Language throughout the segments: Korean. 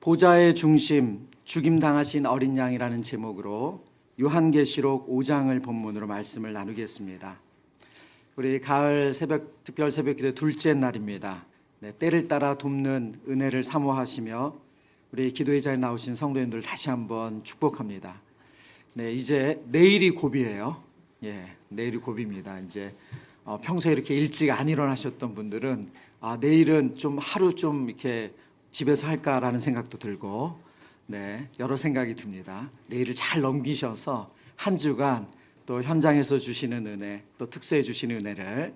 보좌의 중심, 죽임당하신 어린 양이라는 제목으로 요한계시록 5장을 본문으로 말씀을 나누겠습니다. 우리 가을 새벽 특별 새벽기도 둘째 날입니다. 때를 따라 돕는 은혜를 사모하시며 우리 기도의 자리에 나오신 성도님들 다시 한번 축복합니다. 이제 내일이 고비예요. 내일이 고비입니다. 이제 평소에 이렇게 일찍 안 일어나셨던 분들은 내일은 좀 하루 좀 이렇게 집에서 할까라는 생각도 들고 여러 생각이 듭니다. 내일을 잘 넘기셔서 한 주간 또 현장에서 주시는 은혜, 또 특세해 주시는 은혜를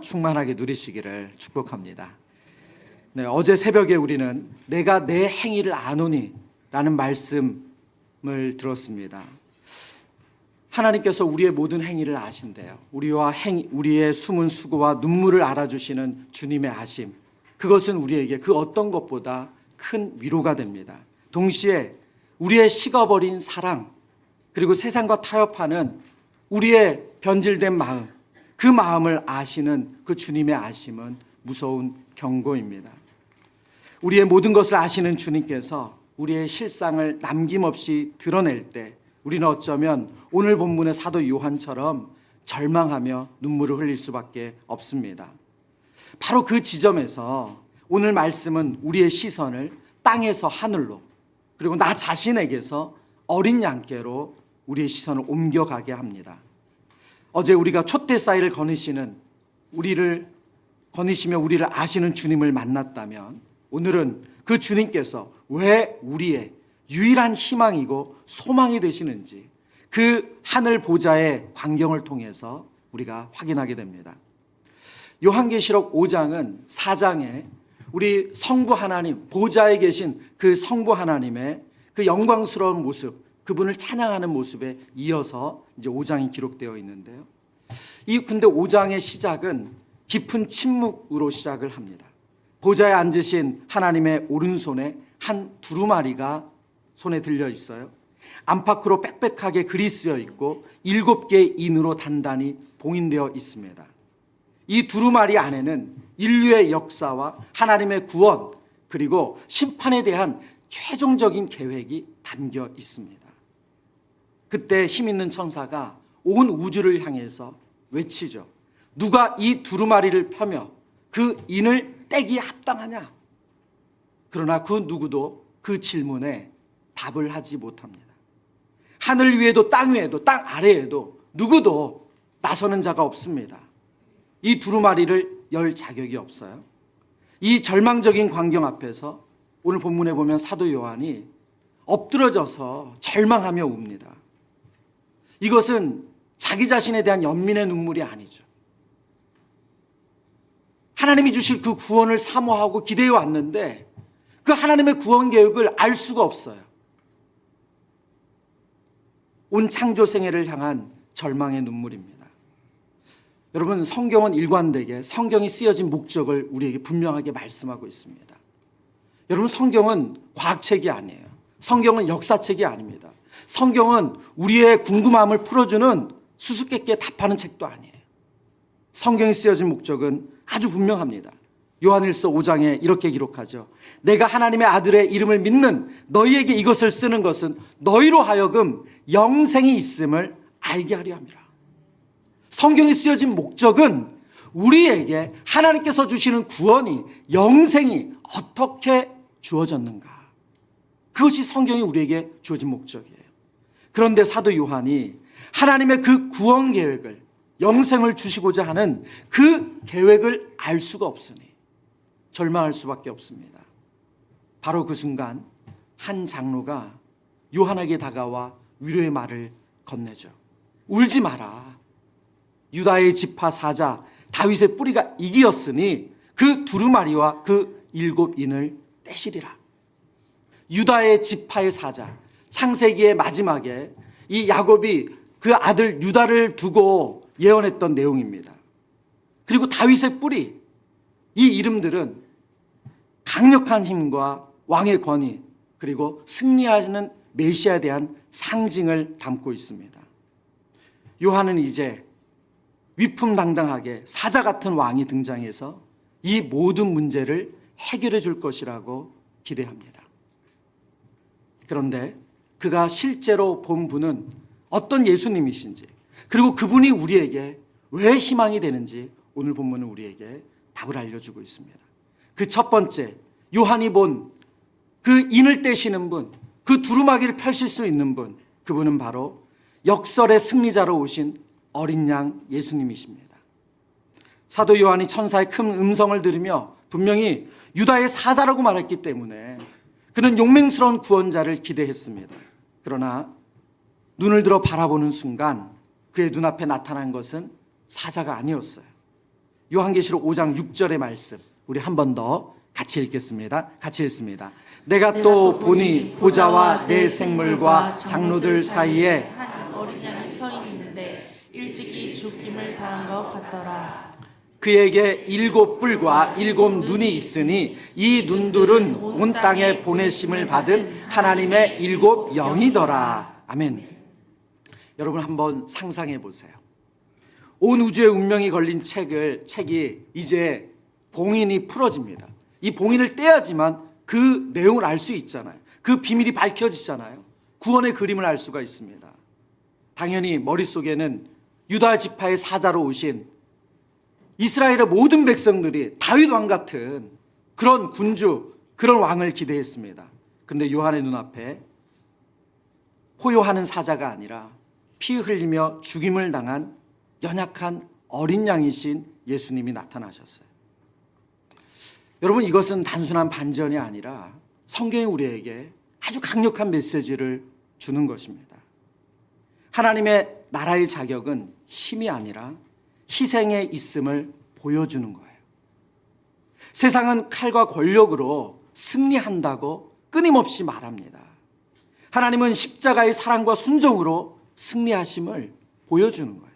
충만하게 누리시기를 축복합니다. 어제 새벽에 우리는 내가 내 행위를 아노니 라는 말씀을 들었습니다. 하나님께서 우리의 모든 행위를 아신대요. 우리의 숨은 수고와 눈물을 알아주시는 주님의 아심, 그것은 우리에게 그 어떤 것보다 큰 위로가 됩니다. 동시에 우리의 식어버린 사랑, 그리고 세상과 타협하는 우리의 변질된 마음, 그 마음을 아시는 그 주님의 아심은 무서운 경고입니다. 우리의 모든 것을 아시는 주님께서 우리의 실상을 남김없이 드러낼 때 우리는 어쩌면 오늘 본문의 사도 요한처럼 절망하며 눈물을 흘릴 수밖에 없습니다. 바로 그 지점에서 오늘 말씀은 우리의 시선을 땅에서 하늘로, 그리고 나 자신에게서 어린 양께로 우리의 시선을 옮겨가게 합니다. 어제 우리가 촛대 사이를 거느시며 우리를 아시는 주님을 만났다면 오늘은 그 주님께서 왜 우리의 유일한 희망이고 소망이 되시는지 그 하늘 보좌의 광경을 통해서 우리가 확인하게 됩니다. 요한계시록 5장은 4장에 우리 성부 하나님, 보좌에 계신 그 성부 하나님의 그 영광스러운 모습, 그분을 찬양하는 모습에 이어서 이제 5장이 기록되어 있는데요. 근데 5장의 시작은 깊은 침묵으로 시작을 합니다. 보좌에 앉으신 하나님의 오른손에 한 두루마리가 손에 들려 있어요. 안팎으로 빽빽하게 글이 쓰여 있고 7개의 인으로 단단히 봉인되어 있습니다. 이 두루마리 안에는 인류의 역사와 하나님의 구원, 그리고 심판에 대한 최종적인 계획이 담겨 있습니다. 그때 힘 있는 천사가 온 우주를 향해서 외치죠. 누가 이 두루마리를 펴며 그 인을 떼기에 합당하냐? 그러나 그 누구도 그 질문에 답을 하지 못합니다. 하늘 위에도 땅 위에도 땅 아래에도 누구도 나서는 자가 없습니다. 이 두루마리를 열 자격이 없어요. 이 절망적인 광경 앞에서 오늘 본문에 보면 사도 요한이 엎드러져서 절망하며 웁니다. 이것은 자기 자신에 대한 연민의 눈물이 아니죠. 하나님이 주실 그 구원을 사모하고 기대해 왔는데 그 하나님의 구원 계획을 알 수가 없어요. 온 창조 생애를 향한 절망의 눈물입니다. 여러분, 성경은 일관되게 성경이 쓰여진 목적을 우리에게 분명하게 말씀하고 있습니다. 여러분, 성경은 과학책이 아니에요. 성경은 역사책이 아닙니다. 성경은 우리의 궁금함을 풀어주는 수수께끼에 답하는 책도 아니에요. 성경이 쓰여진 목적은 아주 분명합니다. 요한일서 5장에 이렇게 기록하죠. 내가 하나님의 아들의 이름을 믿는 너희에게 이것을 쓰는 것은 너희로 하여금 영생이 있음을 알게 하려 함이라. 성경이 쓰여진 목적은 우리에게 하나님께서 주시는 구원이, 영생이 어떻게 주어졌는가, 그것이 성경이 우리에게 주어진 목적이에요. 그런데 사도 요한이 하나님의 그 구원 계획을, 영생을 주시고자 하는 그 계획을 알 수가 없으니 절망할 수밖에 없습니다. 바로 그 순간 한 장로가 요한에게 다가와 위로의 말을 건네죠. 울지 마라. 유다의 지파 사자 다윗의 뿌리가 이기었으니 그 두루마리와 그 7인을 떼시리라. 유다의 지파의 사자, 창세기의 마지막에 이 야곱이 그 아들 유다를 두고 예언했던 내용입니다. 그리고 다윗의 뿌리, 이 이름들은 강력한 힘과 왕의 권위, 그리고 승리하는 메시아에 대한 상징을 담고 있습니다. 요한은 이제 위풍당당하게 사자 같은 왕이 등장해서 이 모든 문제를 해결해 줄 것이라고 기대합니다. 그런데 그가 실제로 본 분은 어떤 예수님이신지, 그리고 그분이 우리에게 왜 희망이 되는지 오늘 본문은 우리에게 답을 알려주고 있습니다. 그 첫 번째, 요한이 본 그 인을 떼시는 분, 그 두루마기를 펼칠 수 있는 분, 그분은 바로 역설의 승리자로 오신 어린 양 예수님이십니다. 사도 요한이 천사의 큰 음성을 들으며 분명히 유다의 사자라고 말했기 때문에 그는 용맹스러운 구원자를 기대했습니다. 그러나 눈을 들어 바라보는 순간 그의 눈앞에 나타난 것은 사자가 아니었어요. 요한계시록 5장 6절의 말씀, 우리 한 번 더 같이 읽겠습니다. 같이 읽습니다. 내가 또 보니 보좌와 내 생물과 장로들 사이에 한 어린 양이 서 있는데 일찍이 죽임을 당한 것 같더라. 그에게 7 뿔과 7 눈이 있으니 이 눈들은 온 땅에 보내심을 받은 하나님의 7 영이더라. 아멘. 여러분 한번 상상해 보세요. 온 우주의 운명이 걸린 책이 이제 봉인이 풀어집니다. 이 봉인을 떼야지만 그 내용을 알 수 있잖아요. 그 비밀이 밝혀지잖아요. 구원의 그림을 알 수가 있습니다. 당연히 머릿속에는 유다 지파의 사자로 오신 이스라엘의 모든 백성들이 다윗 왕 같은 그런 군주, 그런 왕을 기대했습니다. 그런데 요한의 눈앞에 포효하는 사자가 아니라 피 흘리며 죽임을 당한 연약한 어린 양이신 예수님이 나타나셨어요. 여러분, 이것은 단순한 반전이 아니라 성경이 우리에게 아주 강력한 메시지를 주는 것입니다. 하나님의 나라의 자격은 힘이 아니라 희생에 있음을 보여주는 거예요. 세상은 칼과 권력으로 승리한다고 끊임없이 말합니다. 하나님은 십자가의 사랑과 순종으로 승리하심을 보여주는 거예요.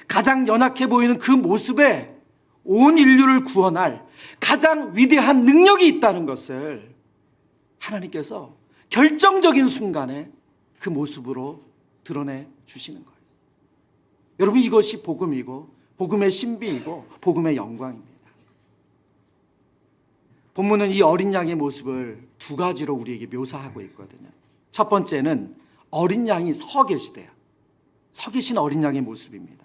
가장 연약해 보이는 그 모습에 온 인류를 구원할 가장 위대한 능력이 있다는 것을 하나님께서 결정적인 순간에 그 모습으로 드러내 주시는 거예요. 여러분, 이것이 복음이고 복음의 신비이고 복음의 영광입니다. 본문은 이 어린 양의 모습을 두 가지로 우리에게 묘사하고 있거든요. 첫 번째는 어린 양이 서 계시대요. 서 계신 어린 양의 모습입니다.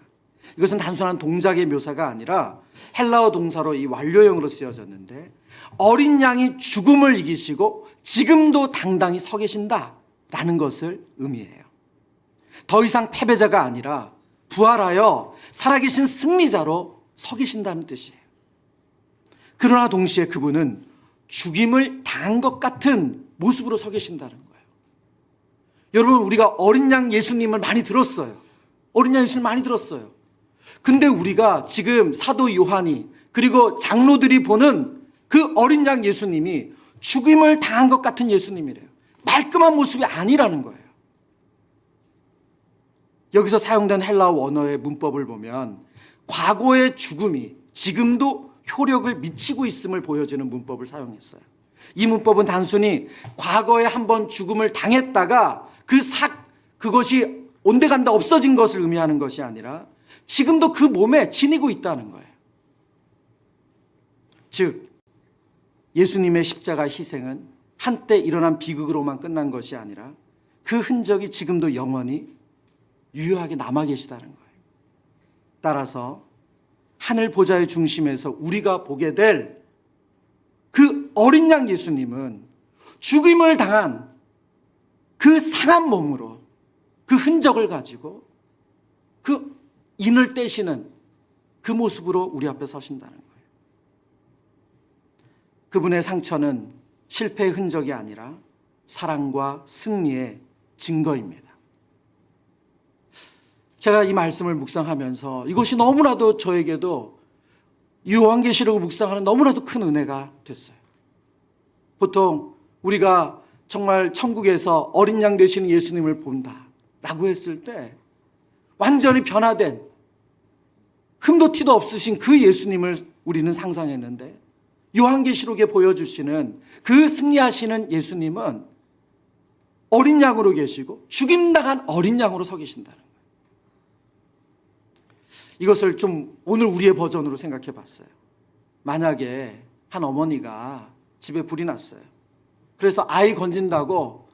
이것은 단순한 동작의 묘사가 아니라 헬라어 동사로 이 완료형으로 쓰여졌는데, 어린 양이 죽음을 이기시고 지금도 당당히 서 계신다라는 것을 의미해요. 더 이상 패배자가 아니라 부활하여 살아계신 승리자로 서 계신다는 뜻이에요. 그러나 동시에 그분은 죽임을 당한 것 같은 모습으로 서 계신다는 거예요. 여러분, 우리가 어린 양 예수님을 많이 들었어요. 어린 양 예수님을 많이 들었어요. 근데 우리가 지금 사도 요한이 그리고 장로들이 보는 그 어린 양 예수님이 죽임을 당한 것 같은 예수님이래요. 말끔한 모습이 아니라는 거예요. 여기서 사용된 헬라어 원어의 문법을 보면 과거의 죽음이 지금도 효력을 미치고 있음을 보여주는 문법을 사용했어요. 이 문법은 단순히 과거에 한번 죽음을 당했다가 그것이 온데간다 없어진 것을 의미하는 것이 아니라 지금도 그 몸에 지니고 있다는 거예요. 즉, 예수님의 십자가 희생은 한때 일어난 비극으로만 끝난 것이 아니라 그 흔적이 지금도 영원히 유효하게 남아 계시다는 거예요. 따라서 하늘 보좌의 중심에서 우리가 보게 될 그 어린 양 예수님은 죽임을 당한 그 상한 몸으로 그 흔적을 가지고 그 인을 떼시는 그 모습으로 우리 앞에 서신다는 거예요. 그분의 상처는 실패의 흔적이 아니라 사랑과 승리의 증거입니다. 제가 이 말씀을 묵상하면서 이것이 너무나도 저에게도 요한계시록을 묵상하는 너무나도 큰 은혜가 됐어요. 보통 우리가 정말 천국에서 어린 양 되시는 예수님을 본다라고 했을 때 완전히 변화된 흠도 티도 없으신 그 예수님을 우리는 상상했는데, 요한계시록에 보여주시는 그 승리하시는 예수님은 어린 양으로 계시고 죽임당한 어린 양으로 서 계신다는 거예요. 이것을 좀 오늘 우리의 버전으로 생각해 봤어요. 만약에 한 어머니가 집에 불이 났어요. 그래서 아이 건진다고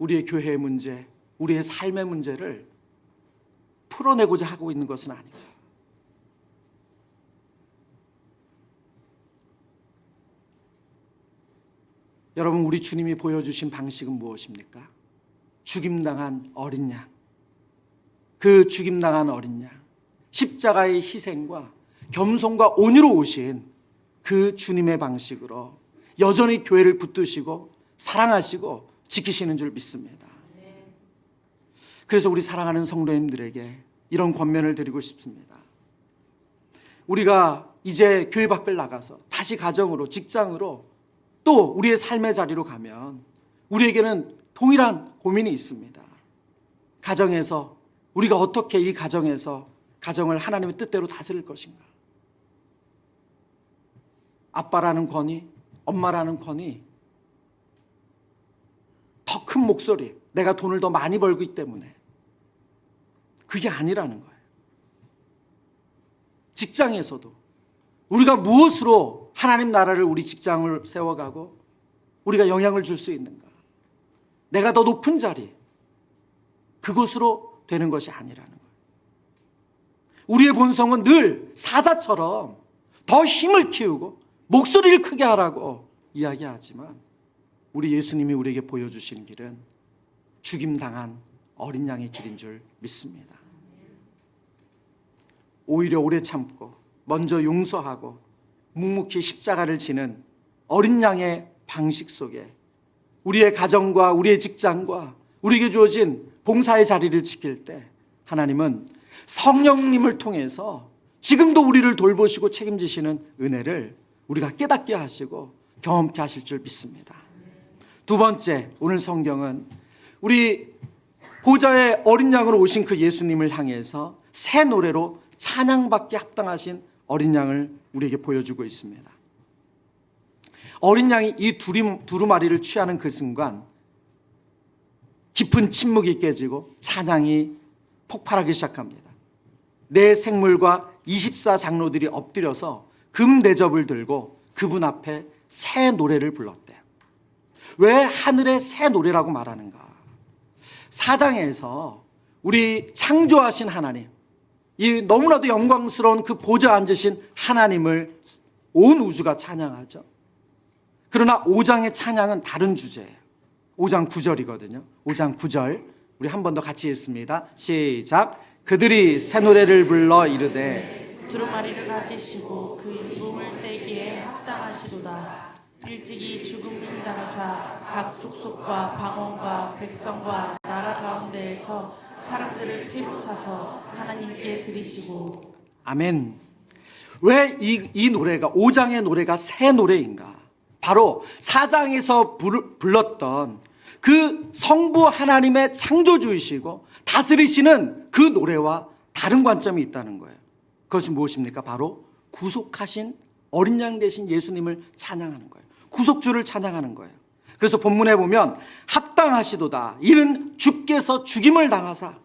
우리의 교회의 문제, 우리의 삶의 문제를 풀어내고자 하고 있는 것은 아니고, 여러분, 우리 주님이 보여주신 방식은 무엇입니까? 죽임당한 어린 양. 그 죽임당한 어린 양, 십자가의 희생과 겸손과 온유로 오신 그 주님의 방식으로 여전히 교회를 붙드시고 사랑하시고 지키시는 줄 믿습니다. 그래서 우리 사랑하는 성도님들에게 이런 권면을 드리고 싶습니다. 우리가 이제 교회 밖을 나가서 다시 가정으로, 직장으로, 또 우리의 삶의 자리로 가면 우리에게는 동일한 고민이 있습니다. 가정에서 우리가 어떻게 이 가정에서 가정을 하나님의 뜻대로 다스릴 것인가? 아빠라는 권위, 엄마라는 권위, 더 큰 목소리, 내가 돈을 더 많이 벌고 있기 때문에, 그게 아니라는 거예요. 직장에서도 우리가 무엇으로 하나님 나라를, 우리 직장을 세워가고 우리가 영향을 줄 수 있는가? 내가 더 높은 자리, 그것으로 되는 것이 아니라는 거예요. 우리의 본성은 늘 사자처럼 더 힘을 키우고 목소리를 크게 하라고 이야기하지만, 우리 예수님이 우리에게 보여주신 길은 죽임당한 어린 양의 길인 줄 믿습니다. 오히려 오래 참고 먼저 용서하고 묵묵히 십자가를 지는 어린 양의 방식 속에 우리의 가정과 우리의 직장과 우리에게 주어진 봉사의 자리를 지킬 때, 하나님은 성령님을 통해서 지금도 우리를 돌보시고 책임지시는 은혜를 우리가 깨닫게 하시고 경험케 하실 줄 믿습니다. 두 번째, 오늘 성경은 우리 보좌의 어린 양으로 오신 그 예수님을 향해서 새 노래로 찬양받기 합당하신 어린 양을 우리에게 보여주고 있습니다. 어린 양이 이 두루마리를 취하는 그 순간 깊은 침묵이 깨지고 찬양이 폭발하기 시작합니다. 네 생물과 24장로들이 엎드려서 금 대접을 들고 그분 앞에 새 노래를 불렀대요. 왜 하늘의 새 노래라고 말하는가? 4장에서 우리 창조하신 하나님, 이 너무나도 영광스러운 그 보좌에 앉으신 하나님을 온 우주가 찬양하죠. 그러나 5장의 찬양은 다른 주제예요. 5장 9절이거든요. 5장 9절 우리 한 번 더 같이 읽습니다. 시작. 그들이 새 노래를 불러 이르되 두루마리를 가지시고 그 임금을 떼기에 합당하시도다. 일찍이 죽음을 당하사 각 족속과 방언과 백성과 나라 가운데에서 사람들을 피로 사서 하나님께 드리시고. 아멘. 왜 이 노래가, 5장의 노래가 새 노래인가? 바로 4장에서 불렀던 그 성부 하나님의 창조주이시고 다스리시는 그 노래와 다른 관점이 있다는 거예요. 그것이 무엇입니까? 바로 구속하신 어린 양 되신 예수님을 찬양하는 거예요. 구속주를 찬양하는 거예요. 그래서 본문에 보면 합당하시도다. 이는 주께서 죽임을 당하사.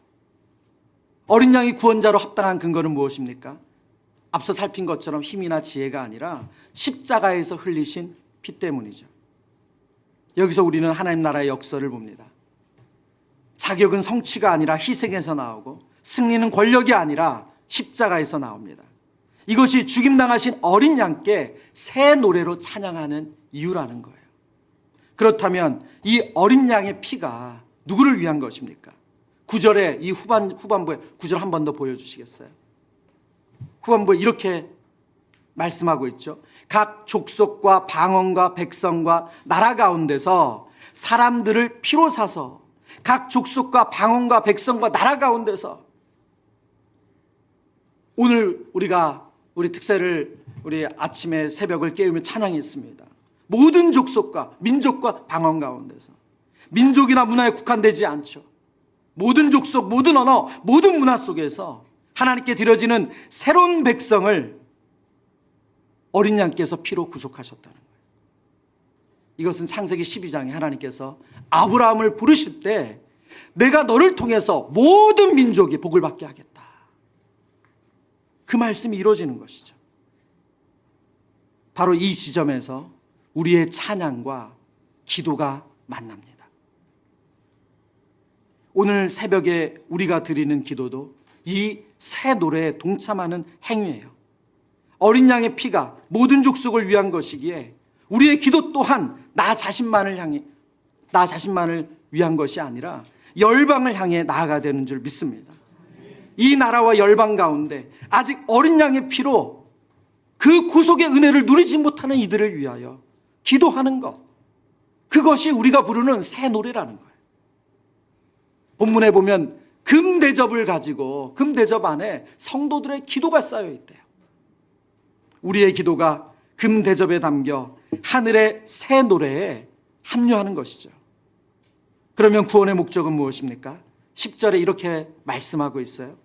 어린 양이 구원자로 합당한 근거는 무엇입니까? 앞서 살핀 것처럼 힘이나 지혜가 아니라 십자가에서 흘리신 피 때문이죠. 여기서 우리는 하나님 나라의 역사를 봅니다. 자격은 성취가 아니라 희생에서 나오고, 승리는 권력이 아니라 십자가에서 나옵니다. 이것이 죽임당하신 어린 양께 새 노래로 찬양하는 이유라는 거예요. 그렇다면 이 어린 양의 피가 누구를 위한 것입니까? 9절에 이 후반부에 9절 한 번 더 보여주시겠어요? 후반부에 이렇게 말씀하고 있죠. 각 족속과 방언과 백성과 나라 가운데서 사람들을 피로 사서, 각 족속과 방언과 백성과 나라 가운데서, 오늘 우리 특세를 우리 아침에 새벽을 깨우며 찬양했습니다. 모든 족속과 민족과 방언 가운데서, 민족이나 문화에 국한되지 않죠. 모든 족속, 모든 언어, 모든 문화 속에서 하나님께 드려지는 새로운 백성을 어린 양께서 피로 구속하셨다는 거예요. 이것은 창세기 12장에 하나님께서 아브라함을 부르실 때 내가 너를 통해서 모든 민족이 복을 받게 하겠다. 그 말씀이 이루어지는 것이죠. 바로 이 지점에서 우리의 찬양과 기도가 만납니다. 오늘 새벽에 우리가 드리는 기도도 이 새 노래에 동참하는 행위예요. 어린 양의 피가 모든 족속을 위한 것이기에 우리의 기도 또한 나 자신만을 위한 것이 아니라 열방을 향해 나아가야 되는 줄 믿습니다. 이 나라와 열방 가운데 아직 어린 양의 피로 그 구속의 은혜를 누리지 못하는 이들을 위하여 기도하는 것, 그것이 우리가 부르는 새 노래라는 거예요. 본문에 보면 금대접을 가지고 금대접 안에 성도들의 기도가 쌓여 있대요. 우리의 기도가 금대접에 담겨 하늘의 새 노래에 합류하는 것이죠. 그러면 구원의 목적은 무엇입니까? 10절에 이렇게 말씀하고 있어요.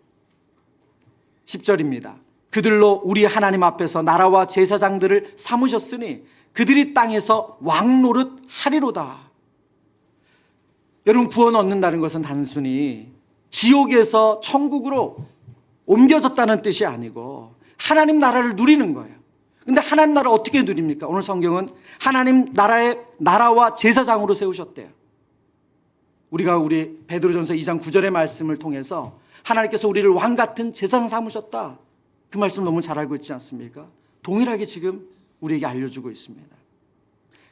10절입니다. 그들로 우리 하나님 앞에서 나라와 제사장들을 삼으셨으니 그들이 땅에서 왕노릇 하리로다. 여러분, 구원 얻는다는 것은 단순히 지옥에서 천국으로 옮겨졌다는 뜻이 아니고 하나님 나라를 누리는 거예요. 근데 하나님 나라 어떻게 누립니까? 오늘 성경은 하나님 나라의 나라와 제사장으로 세우셨대요. 우리가 우리 베드로전서 2장 9절의 말씀을 통해서 하나님께서 우리를 왕 같은 제사장 삼으셨다, 그 말씀 너무 잘 알고 있지 않습니까? 동일하게 지금 우리에게 알려주고 있습니다.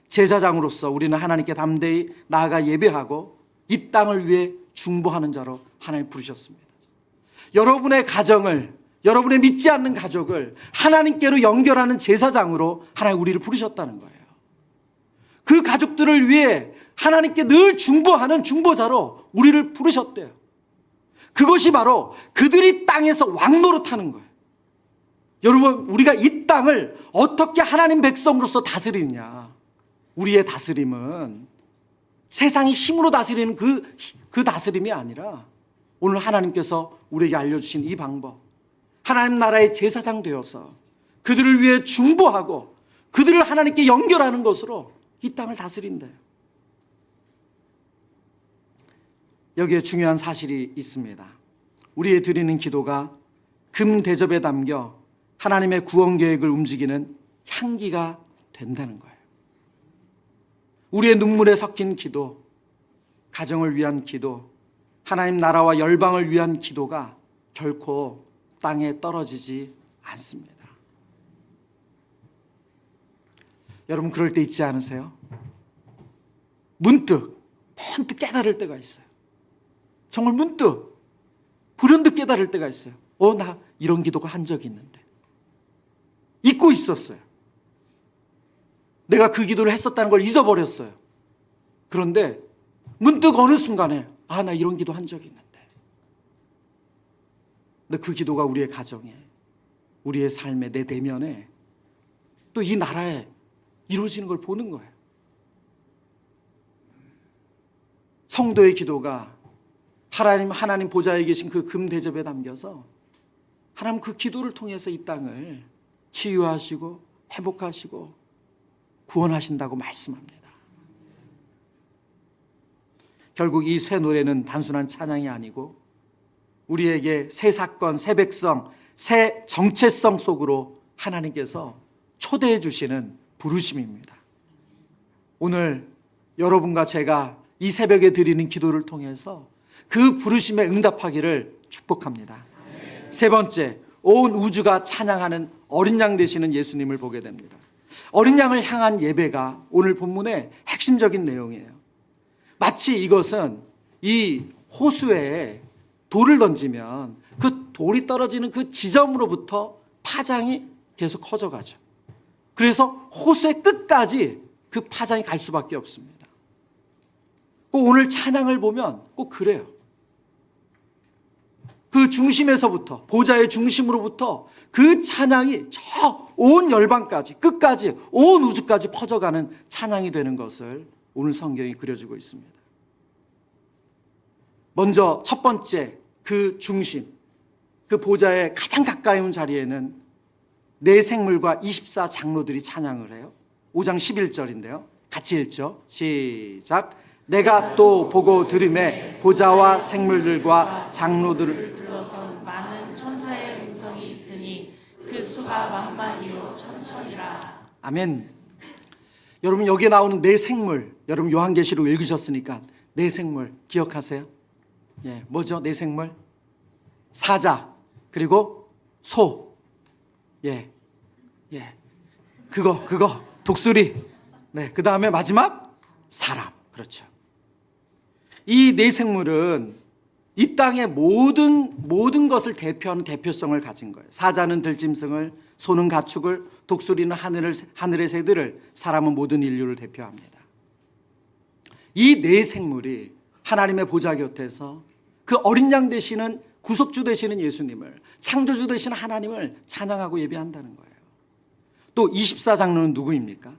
제사장으로서 우리는 하나님께 담대히 나아가 예배하고 이 땅을 위해 중보하는 자로 하나님 부르셨습니다. 여러분의 가정을, 여러분의 믿지 않는 가족을 하나님께로 연결하는 제사장으로 하나님 우리를 부르셨다는 거예요. 그 가족들을 위해 하나님께 늘 중보하는 중보자로 우리를 부르셨대요. 그것이 바로 그들이 땅에서 왕노릇하는 거예요. 여러분, 우리가 이 땅을 어떻게 하나님 백성으로서 다스리느냐. 우리의 다스림은 세상이 힘으로 다스리는 그 다스림이 아니라 오늘 하나님께서 우리에게 알려주신 이 방법, 하나님 나라의 제사장 되어서 그들을 위해 중보하고 그들을 하나님께 연결하는 것으로 이 땅을 다스린대요. 여기에 중요한 사실이 있습니다. 우리의 드리는 기도가 금 대접에 담겨 하나님의 구원 계획을 움직이는 향기가 된다는 거예요. 우리의 눈물에 섞인 기도, 가정을 위한 기도, 하나님 나라와 열방을 위한 기도가 결코 땅에 떨어지지 않습니다. 여러분, 그럴 때 있지 않으세요? 문득 깨달을 때가 있어요. 정말 문득 불현듯 깨달을 때가 있어요. 나 이런 기도가 한 적이 있는데 잊고 있었어요. 내가 그 기도를 했었다는 걸 잊어버렸어요. 그런데 문득 어느 순간에 나 이런 기도 한 적이 있는데. 근데 그 기도가 우리의 가정에, 우리의 삶에, 내 내면에, 또 이 나라에 이루어지는 걸 보는 거예요. 성도의 기도가 하나님 보좌에 계신 그 금대접에 담겨서 하나님 그 기도를 통해서 이 땅을 치유하시고 회복하시고 구원하신다고 말씀합니다. 결국 이 새 노래는 단순한 찬양이 아니고 우리에게 새 사건, 새 백성, 새 정체성 속으로 하나님께서 초대해 주시는 부르심입니다. 오늘 여러분과 제가 이 새벽에 드리는 기도를 통해서 그 부르심에 응답하기를 축복합니다. 세 번째, 온 우주가 찬양하는 어린 양 되시는 예수님을 보게 됩니다. 어린 양을 향한 예배가 오늘 본문의 핵심적인 내용이에요. 마치 이것은 이 호수에 돌을 던지면 그 돌이 떨어지는 그 지점으로부터 파장이 계속 커져가죠. 그래서 호수의 끝까지 그 파장이 갈 수밖에 없습니다. 꼭 오늘 찬양을 보면 꼭 그래요. 그 중심에서부터, 보좌의 중심으로부터 그 찬양이 저 온 열방까지, 끝까지, 온 우주까지 퍼져가는 찬양이 되는 것을 오늘 성경이 그려주고 있습니다. 먼저 첫 번째, 그 중심, 그 보좌의 가장 가까이 온 자리에는 네 생물과 24장로들이 찬양을 해요. 5장 11절인데요. 같이 읽죠. 시작. 내가 또 보고 들음에 보좌와 생물들과 장로들을 둘러선 많은 천사의 음성이 있으니 그 수가 만만이요 천천이라. 아멘. 여러분, 여기에 나오는 네 생물, 여러분 요한계시록 읽으셨으니까 네 생물 기억하세요? 예, 뭐죠? 네 생물? 사자, 그리고 소. 예, 예. 그거, 독수리. 네, 그 다음에 마지막 사람. 그렇죠. 이 네 생물은 이 땅의 모든 것을 대표하는 대표성을 가진 거예요. 사자는 들짐승을, 소는 가축을, 독수리는 하늘의 새들을, 사람은 모든 인류를 대표합니다. 이 네 생물이 하나님의 보좌 곁에서 그 어린 양 되시는 구속주 되시는 예수님을, 창조주 되시는 하나님을 찬양하고 예배한다는 거예요. 또 24장로는 누구입니까?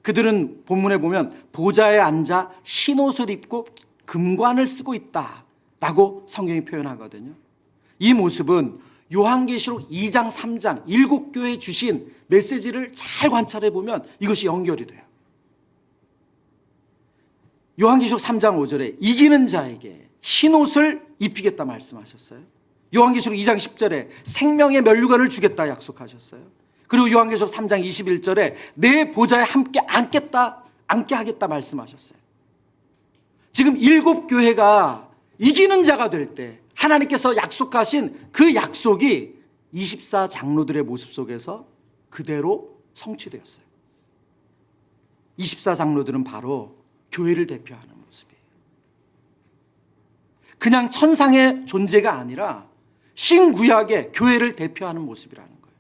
그들은 본문에 보면 보좌에 앉아 흰 옷을 입고 금관을 쓰고 있다라고 성경이 표현하거든요. 이 모습은 요한계시록 2장 3장 7교회에 주신 메시지를 잘 관찰해 보면 이것이 연결이 돼요. 요한계시록 3장 5절에 이기는 자에게 흰 옷을 입히겠다 말씀하셨어요. 요한계시록 2장 10절에 생명의 면류관을 주겠다 약속하셨어요. 그리고 요한계시록 3장 21절에 내 보좌에 함께 앉게 하겠다 말씀하셨어요. 지금 7교회가 이기는 자가 될 때 하나님께서 약속하신 그 약속이 24장로들의 모습 속에서 그대로 성취되었어요. 24장로들은 바로 교회를 대표하는 모습이에요. 그냥 천상의 존재가 아니라 신구약의 교회를 대표하는 모습이라는 거예요.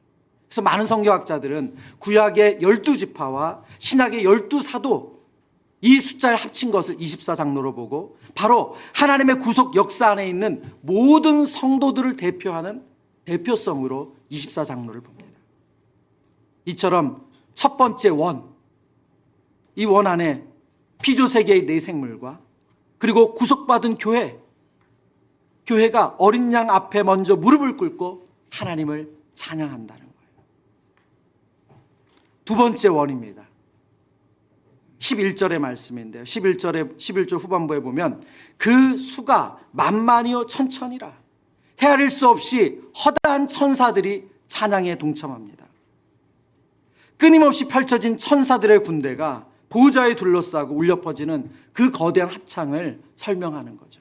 그래서 많은 성경학자들은 구약의 12지파와 신약의 12사도 이 숫자를 합친 것을 24장로로 보고 바로 하나님의 구속 역사 안에 있는 모든 성도들을 대표하는 대표성으로 24장로를 봅니다. 이처럼 첫 번째 원, 이 원 안에 피조세계의 네 생물과 그리고 구속받은 교회가 어린 양 앞에 먼저 무릎을 꿇고 하나님을 찬양한다는 거예요. 두 번째 원입니다. 11절의 말씀인데요. 11절 후반부에 보면 그 수가 만만이요 천천이라 헤아릴 수 없이 허다한 천사들이 찬양에 동참합니다. 끊임없이 펼쳐진 천사들의 군대가 보좌에 둘러싸고 울려 퍼지는 그 거대한 합창을 설명하는 거죠.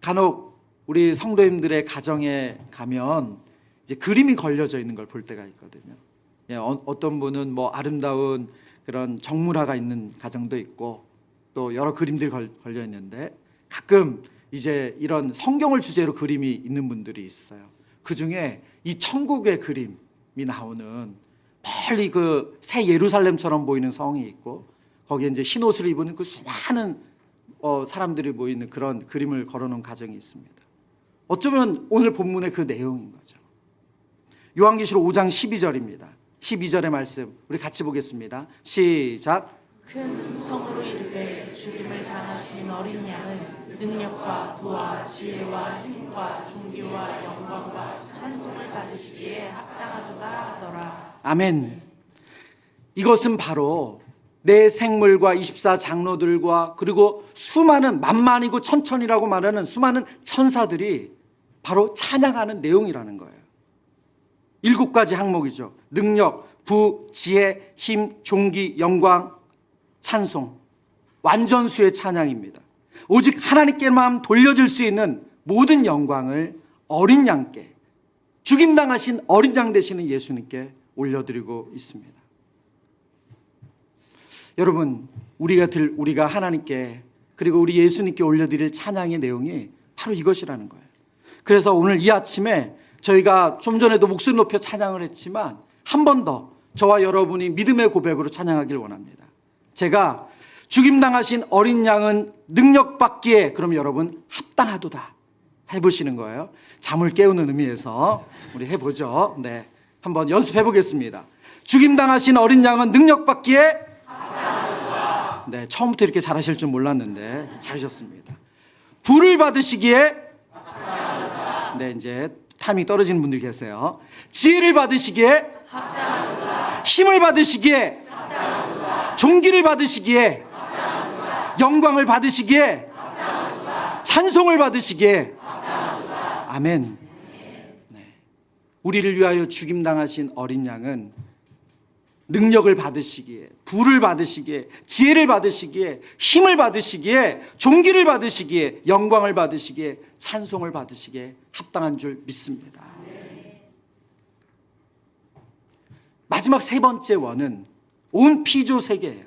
간혹 우리 성도님들의 가정에 가면 이제 그림이 걸려져 있는 걸 볼 때가 있거든요. 예, 어떤 분은 뭐 아름다운 그런 정물화가 있는 가정도 있고 또 여러 그림들이 걸려 있는데 가끔 이제 이런 성경을 주제로 그림이 있는 분들이 있어요. 그 중에 이 천국의 그림이 나오는 멀리 그 새 예루살렘처럼 보이는 성이 있고 거기에 이제 흰 옷을 입은 그 수많은 사람들이 모이는 그런 그림을 걸어놓은 가정이 있습니다. 어쩌면 오늘 본문의 그 내용인 거죠. 요한계시록 5장 12절입니다. 12절의 말씀 우리 같이 보겠습니다. 시작. 큰 음성으로 이르되 죽임을 당하신 어린 양은 능력과 부와 지혜와 힘과 존귀와 영광과 찬송을 받으시기에 합당하도다 하더라. 아멘. 이것은 바로 내 생물과 24장로들과 그리고 수많은 만만이고 천천이라고 말하는 수많은 천사들이 바로 찬양하는 내용이라는 거예요. 7가지 항목이죠. 능력, 부, 지혜, 힘, 존귀, 영광, 찬송. 완전수의 찬양입니다. 오직 하나님께만 돌려줄 수 있는 모든 영광을 어린 양께, 죽임당하신 어린 양 되시는 예수님께 올려드리고 있습니다. 여러분, 우리가 하나님께 그리고 우리 예수님께 올려드릴 찬양의 내용이 바로 이것이라는 거예요. 그래서 오늘 이 아침에 저희가 좀 전에도 목소리 높여 찬양을 했지만 한 번 더 저와 여러분이 믿음의 고백으로 찬양하길 원합니다. 제가 죽임당하신 어린 양은 능력받기에 그럼 여러분 합당하도다 해보시는 거예요. 잠을 깨우는 의미에서 우리 해보죠. 네, 한번 연습해 보겠습니다. 죽임당하신 어린 양은 능력받기에 합당하도다. 네, 처음부터 이렇게 잘하실 줄 몰랐는데 잘하셨습니다. 부를 받으시기에 합당하도다. 네, 이제 타이밍 떨어지는 분들 계세요. 지혜를 받으시기에 합당하도다. 힘을 받으시기에 합당하도다. 존귀를 받으시기에 합당하도다. 영광을 받으시기에 합당하도다. 찬송을 받으시기에 합당하도다. 아멘. 네. 우리를 위하여 죽임당하신 어린 양은 능력을 받으시기에, 부를 받으시기에, 지혜를 받으시기에, 힘을 받으시기에, 존귀를 받으시기에, 영광을 받으시기에, 찬송을 받으시기에 합당한 줄 믿습니다. 마지막 세 번째 원은 온 피조 세계예요.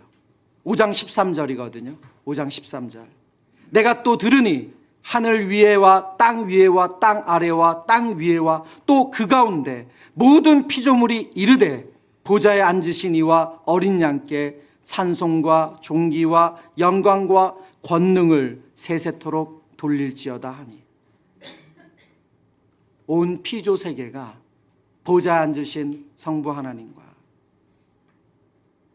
5장 13절이거든요. 5장 13절. 내가 또 들으니 하늘 위에와 땅 위에와 땅 아래와 땅 위에와 또 그 가운데 모든 피조물이 이르되 보좌에 앉으신 이와 어린 양께 찬송과 존귀와 영광과 권능을 세세토록 돌릴지어다 하니. 온 피조 세계가 보좌에 앉으신 성부 하나님과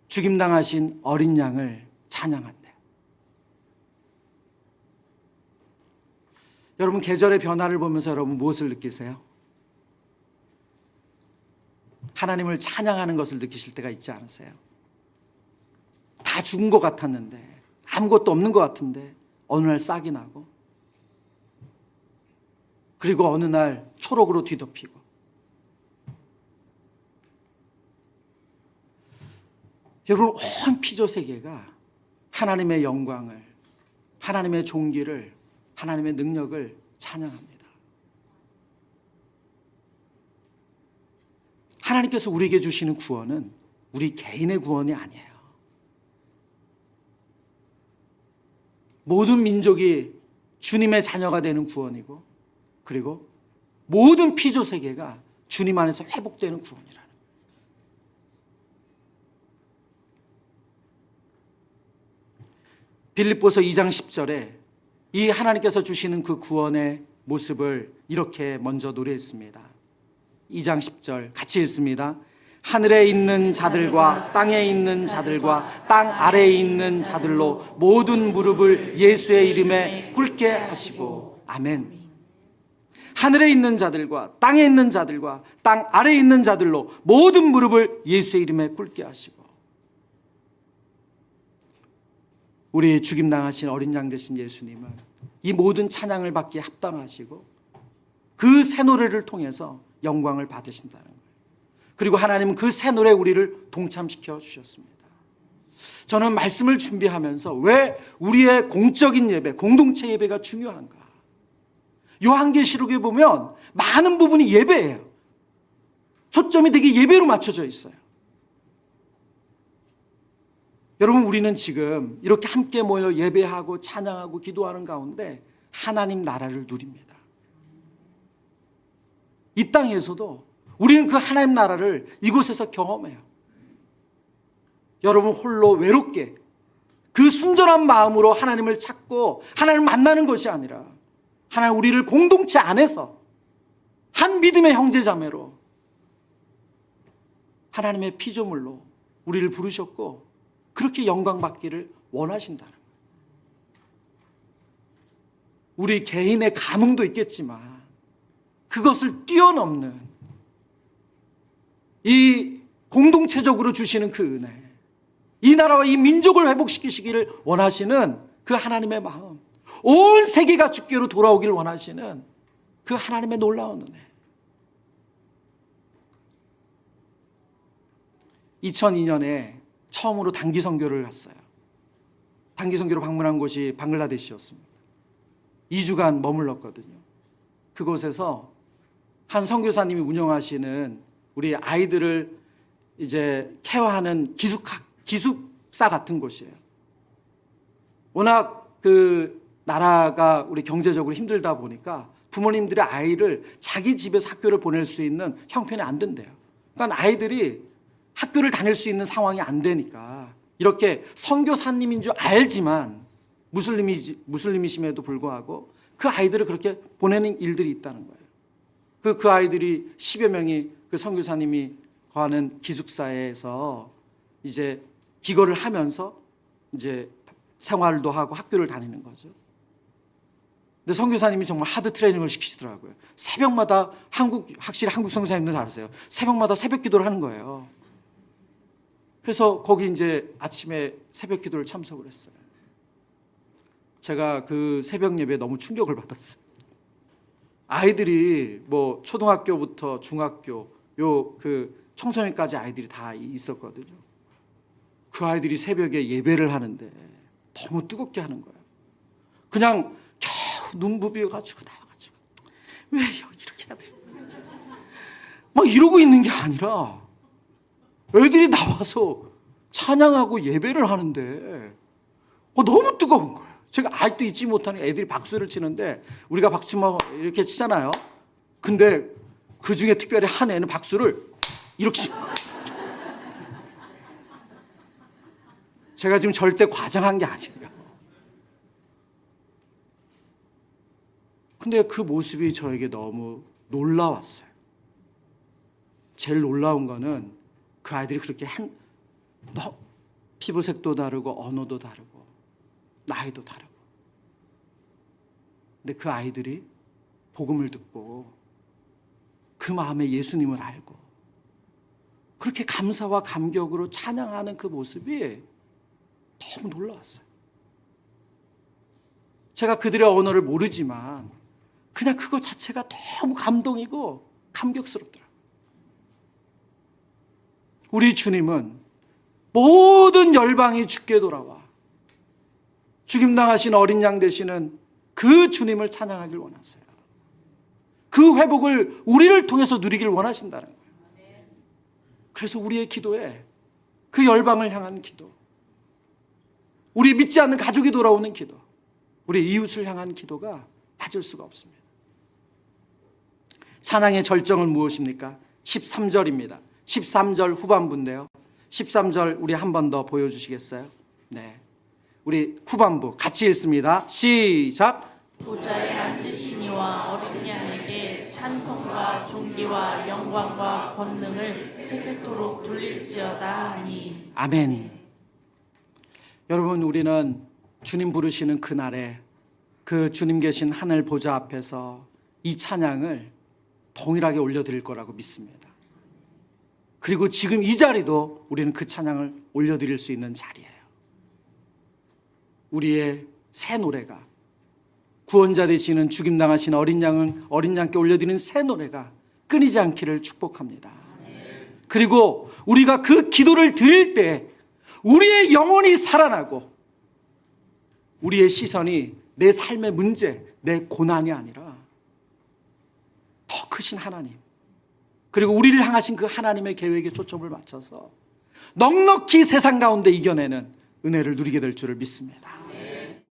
죽임당하신 어린 양을 찬양한대요. 여러분, 계절의 변화를 보면서 여러분 무엇을 느끼세요? 하나님을 찬양하는 것을 느끼실 때가 있지 않으세요? 다 죽은 것 같았는데, 아무것도 없는 것 같은데 어느 날 싹이 나고, 그리고 어느 날 초록으로 뒤덮이고. 여러분, 온 피조 세계가 하나님의 영광을, 하나님의 존귀를, 하나님의 능력을 찬양합니다. 하나님께서 우리에게 주시는 구원은 우리 개인의 구원이 아니에요. 모든 민족이 주님의 자녀가 되는 구원이고, 그리고 모든 피조 세계가 주님 안에서 회복되는 구원이라는 거예요. 빌립보서 2장 10절에 이 하나님께서 주시는 그 구원의 모습을 이렇게 먼저 노래했습니다. 2장 10절 같이 읽습니다. 하늘에 있는 자들과 땅에 있는 자들과 땅 아래에 있는 자들로 모든 무릎을 예수의 이름에 꿇게 하시고. 아멘. 하늘에 있는 자들과 땅에 있는 자들과 땅 아래에 있는 자들로 모든 무릎을 예수의 이름에 꿇게 하시고. 우리 죽임당하신 어린 양 되신 예수님은 이 모든 찬양을 받기에 합당하시고 그 새 노래를 통해서 영광을 받으신다는 거예요. 그리고 하나님은 그 새 노래에 우리를 동참시켜 주셨습니다. 저는 말씀을 준비하면서 왜 우리의 공적인 예배, 공동체 예배가 중요한가? 요한계시록에 보면 많은 부분이 예배예요. 초점이 되게 예배로 맞춰져 있어요. 여러분, 우리는 지금 이렇게 함께 모여 예배하고 찬양하고 기도하는 가운데 하나님 나라를 누립니다. 이 땅에서도 우리는 그 하나님 나라를 이곳에서 경험해요. 여러분, 홀로 외롭게 그 순전한 마음으로 하나님을 찾고 하나님을 만나는 것이 아니라 하나님 우리를 공동체 안에서 한 믿음의 형제자매로 하나님의 피조물로 우리를 부르셨고 그렇게 영광 받기를 원하신다는 거예요. 우리 개인의 감흥도 있겠지만 그것을 뛰어넘는 이 공동체적으로 주시는 그 은혜, 이 나라와 이 민족을 회복시키시기를 원하시는 그 하나님의 마음, 온 세계가 주께로 돌아오기를 원하시는 그 하나님의 놀라운 은혜. 2002년에 처음으로 단기 선교를 갔어요. 단기 선교로 방문한 곳이 방글라데시였습니다. 2주간 머물렀거든요. 그곳에서 한 선교사님이 운영하시는 우리 아이들을 이제 케어하는 기숙사 같은 곳이에요. 워낙 그 나라가 우리 경제적으로 힘들다 보니까 부모님들의 아이를 자기 집에서 학교를 보낼 수 있는 형편이 안 된대요. 그러니까 아이들이 학교를 다닐 수 있는 상황이 안 되니까 이렇게 선교사님인 줄 알지만 무슬림이심에도 불구하고 그 아이들을 그렇게 보내는 일들이 있다는 거예요. 그 아이들이 10여 명이 그 선교사님이 거하는 기숙사에서 이제 기거를 하면서 이제 생활도 하고 학교를 다니는 거죠. 근데 선교사님이 정말 하드 트레이닝을 시키시더라고요. 새벽마다 확실히 한국 선교사님들 잘 아세요. 새벽마다 새벽 기도를 하는 거예요. 그래서 거기 이제 아침에 새벽 기도를 참석을 했어요. 제가 그 새벽 예배에 너무 충격을 받았어요. 아이들이 뭐 초등학교부터 중학교, 요 그 청소년까지 아이들이 다 있었거든요. 그 아이들이 새벽에 예배를 하는데 너무 뜨겁게 하는 거예요. 그냥 겨우 눈 부비어가지고 나와가지고 왜 여기 이렇게 해야 돼요? 막 이러고 있는 게 아니라 애들이 나와서 찬양하고 예배를 하는데 너무 뜨거운 거예요. 제가 아직도 잊지 못하는 게 애들이 박수를 치는데 우리가 박수 막 이렇게 치잖아요. 근데 그 중에 특별히 한 애는 박수를 이렇게 제가 지금 절대 과장한 게 아니에요. 근데 그 모습이 저에게 너무 놀라웠어요. 제일 놀라운 거는 그 아이들이 그렇게 피부색도 다르고 언어도 다르고 나이도 다르고, 근데 그 아이들이 복음을 듣고 그 마음에 예수님을 알고 그렇게 감사와 감격으로 찬양하는 그 모습이 너무 놀라웠어요. 제가 그들의 언어를 모르지만 그냥 그거 자체가 너무 감동이고 감격스럽더라고요. 우리 주님은 모든 열방이 주께 돌아와 죽임당하신 어린 양 되시는 그 주님을 찬양하길 원하세요. 그 회복을 우리를 통해서 누리길 원하신다는 거예요. 그래서 우리의 기도에 그 열방을 향한 기도, 우리 믿지 않는 가족이 돌아오는 기도, 우리 이웃을 향한 기도가 빠질 수가 없습니다. 찬양의 절정은 무엇입니까? 13절입니다. 13절 후반부인데요. 13절 우리 한 번 더 보여주시겠어요? 네, 우리 후반부 같이 읽습니다. 시작. 보좌에 앉으신 이와 어린 양에게 찬송과 존귀와 영광과 권능을 세세토록 돌릴지어다 하니. 아멘. 여러분, 우리는 주님 부르시는 그날에 그 주님 계신 하늘 보좌 앞에서 이 찬양을 동일하게 올려드릴 거라고 믿습니다. 그리고 지금 이 자리도 우리는 그 찬양을 올려드릴 수 있는 자리예요. 우리의 새 노래가, 구원자 되시는 죽임당하신 어린 양께 올려드리는 새 노래가 끊이지 않기를 축복합니다. 그리고 우리가 그 기도를 드릴 때 우리의 영혼이 살아나고 우리의 시선이 내 삶의 문제, 내 고난이 아니라 더 크신 하나님, 그리고 우리를 향하신 그 하나님의 계획에 초점을 맞춰서 넉넉히 세상 가운데 이겨내는 은혜를 누리게 될 줄을 믿습니다.